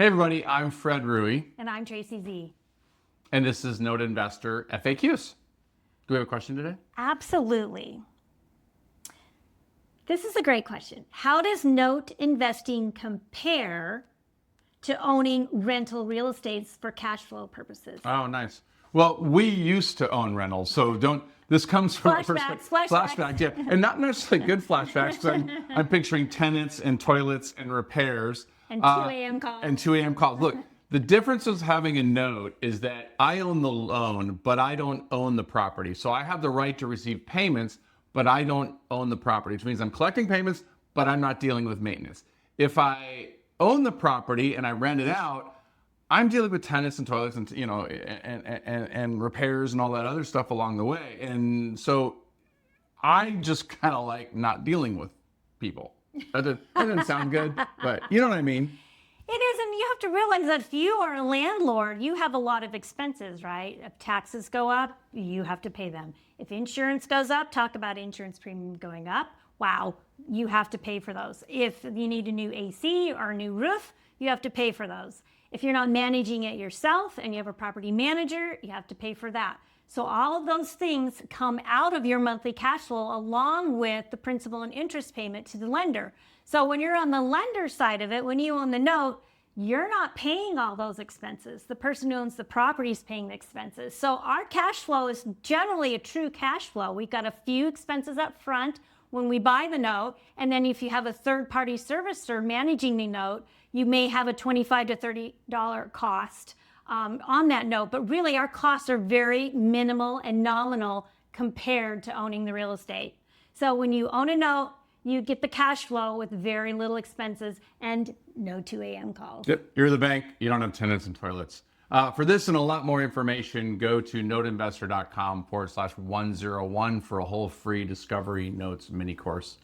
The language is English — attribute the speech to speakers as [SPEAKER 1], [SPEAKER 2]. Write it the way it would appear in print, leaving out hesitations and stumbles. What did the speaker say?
[SPEAKER 1] Hey everybody, I'm Fred Rui.
[SPEAKER 2] And I'm Tracy Z.
[SPEAKER 1] And this is Note Investor FAQs. Do we have a question today?
[SPEAKER 2] Absolutely. This is a great question. How does note investing compare to owning rental real estates for cash flow purposes?
[SPEAKER 1] Oh, nice. Well, we used to own rentals, so this comes from
[SPEAKER 2] Flashbacks.
[SPEAKER 1] yeah. And not necessarily good flashbacks, because I'm picturing tenants and toilets and repairs.
[SPEAKER 2] And 2 a.m. calls.
[SPEAKER 1] And 2 a.m. calls. Look, the difference of having a note is that I own the loan, but I don't own the property. So I have the right to receive payments, but I don't own the property, which means I'm collecting payments, but I'm not dealing with maintenance. If I own the property and I rent it out, I'm dealing with tenants and toilets and and repairs and all that other stuff along the way. And so I just kind of like not dealing with people. That doesn't sound good, but you know what I mean?
[SPEAKER 2] It is, and you have to realize that if you are a landlord, you have a lot of expenses, right? If taxes go up, you have to pay them. If insurance goes up, talk about insurance premium going up. Wow, you have to pay for those. If you need a new AC or a new roof, you have to pay for those. If you're not managing it yourself and you have a property manager, you have to pay for that. So all of those things come out of your monthly cash flow along with the principal and interest payment to the lender. So when you're on the lender side of it, when you own the note, you're not paying all those expenses. The person who owns the property is paying the expenses. So our cash flow is generally a true cash flow. We've got a few expenses up front when we buy the note, and then if you have a third-party servicer managing the note, you may have a $25 to $30 cost on that note, but really our costs are very minimal and nominal compared to owning the real estate. So when you own a note, you get the cash flow with very little expenses and no 2 a.m. calls.
[SPEAKER 1] Yep, you're the bank, you don't have tenants and toilets. For this and a lot more information, go to noteinvestor.com/101 for a whole free Discovery Notes mini course.